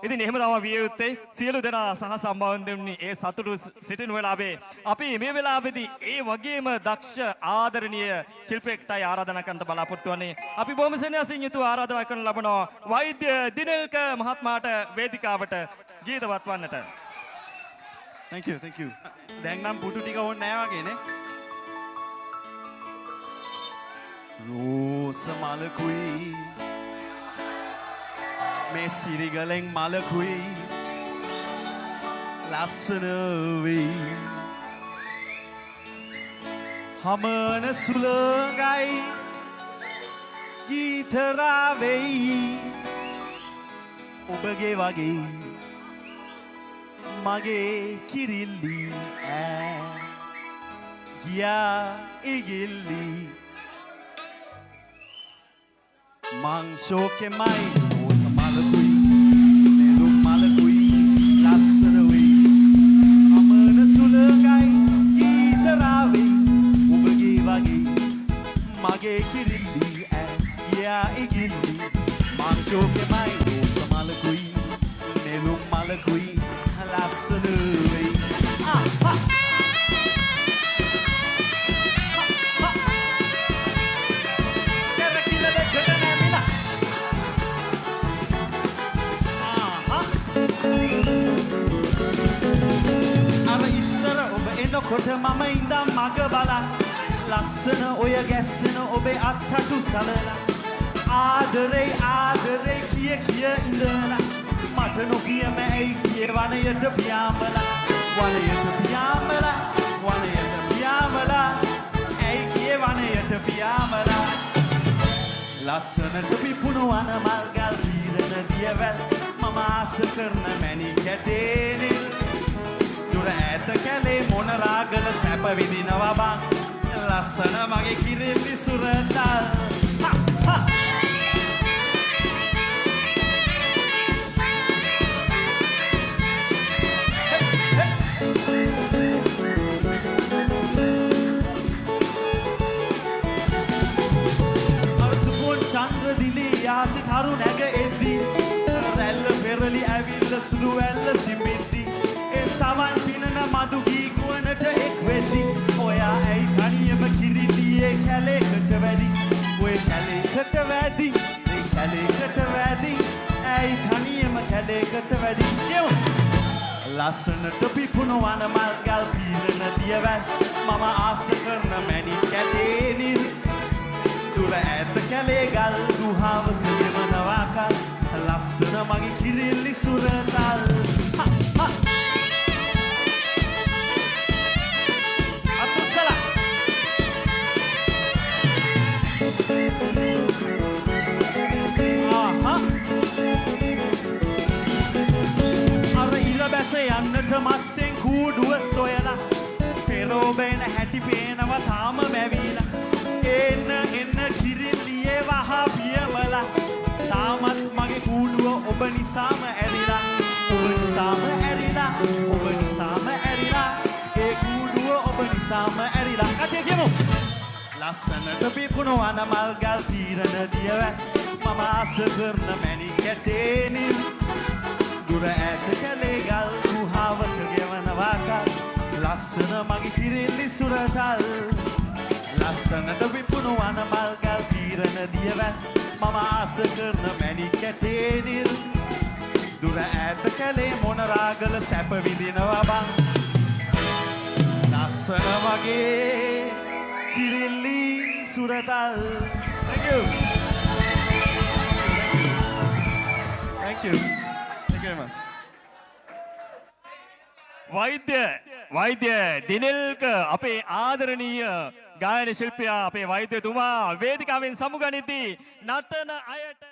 ඉතින් එහෙම තමයි විය යුත්තේ. සියලු දෙනා සහ සම්බන්ධ වෙන්නේ ඒ සතුටු සිටින වෙලාවේ අපි මේ වෙලාවේදී ඒ වගේම දක්ෂ ආදරණීය ශිල්පියෙක්ටයි ආරාධනා කරන්න බලාපොරොත්තු වෙන්නේ. අපි බොහොම සෙනෙහසින් යුතුව ආරාධනා කරන ලබනවා වෛද්‍ය දිනෙල්ක මහත්මයාට වේදිකාවට ගීතවත් වන්නට. Thank you, thank you. දැන් නම් පුටු ටික ඕනේ නැහැ වගේ නේ. රෝස මලකුයි මේ සිරිගලෙන් මලකුයි ලස්සන වෙයි හමන සුළඟයි ගීතරා වෙයි ඔබගේ වගේ මගේ කිරිල්ලි ඈ ගියා ඉගිල්ලි මංශෝකෙමයි රෝස මලකුයි නෙළුම් මලකුයි ලස්සන වෙයි අමන සුළඟයි ගීතරා වෙයි ඔබගේ වගේ මගේ කිරිල්ලි ඈ ගියා ඉගිල්ලි මංශෝකෙමයි රෝස මලකුයි නෙළුම් මලකුයි ලස්සන වෙයි කොට මම ඉඳන් මග බලන් ලස්සන ඔය ගැස්සෙන ඔබේ අත්හටු සලලා ආදරේ ආදරේ කිය කිය ඉඳලා මට නොකියම ඇයි කිය වනයට පියාඹලා වනයට පියාඹලා වනයට පියාඹලා ඇයි කිය වනයට පියාඹලා ලස්සනට පිපුණු වන මල්ගල් පීරන දියවැල් මම ආස කරන මැණික් කැටේනේ දුර ඈත කැලේ මොන රාගල සැප විඳිනවා බං ලස්සන මගේ කිරිල්ලි සුරතල් අරසුපොන් චන්ද්‍ර දිලි යාසි තරු නැග එද්දි රැල්ල පෙරලි ඇවිල්ල සුදු වැල්ල සිඹිද්දි සවන් පිනන මදු ගී ගුවනට එක් වෙද්දි ඔයා ඇයි තනියම කිරිල්ලියේ කැලේකට වැඩි ඔය කැලේකට වැඩි ඒ කැලේකට වැඩි ඇයි තනියම කැලේකට වැඩි ලස්සනට පිපුණු වන මල්ගල් පීරන දියවැල් මම ආස කරන මැණික් කැටේ දුර ඈත කැලේ ගල් ගුහාවක යෙවනවා කල් ලස්සන මගේ කිරිල්ලි සුරතල් අර ඉර බැස යන්නට මත්තෙන් කූඩුව සොයලා පෙරෝබේන හැටි පේනවා තාම මැවිලා එන්න එන්න කිරිල්ලියේ වහ පියමලා තාමත් මගේ කූඩුව ඔබ නිසාම ඇරිලා ඔබ නිසාම ඇරිලා ඔබ නිසාම ඇරිලා ඒ කූඩුව ඔබ නිසාම ඇරිලා කටේ කියමු ලස්සනට පිපුණු වන මල්ගල් පීරන දියවැල් මම ආස කරන මැණික් කැටේ දුර ඈත කැලේ ගල් ගුහාවක ගෙවනවා කල් ලස්සන මගේ කිරිල්ලි සුරතල් ලස්සනට පිපුණු වන මල්ගල් පීරන දියවැල් මම ආස කරන මැණික් කැටේ දුර ඈත කැලේ මොන රාගල සැප විඳිනවා බං ලස්සන මගේ කිරිල්ලි සුරතල් Thank you. Thank you. Thank you very much. වෛද්‍ය දිනෙල්ක අපේ ආදරණීය ගායන ශිල්පියා අපේ වෛද්‍යතුමා වේදිකාවෙන් සමුගනිද්දී නටන අයට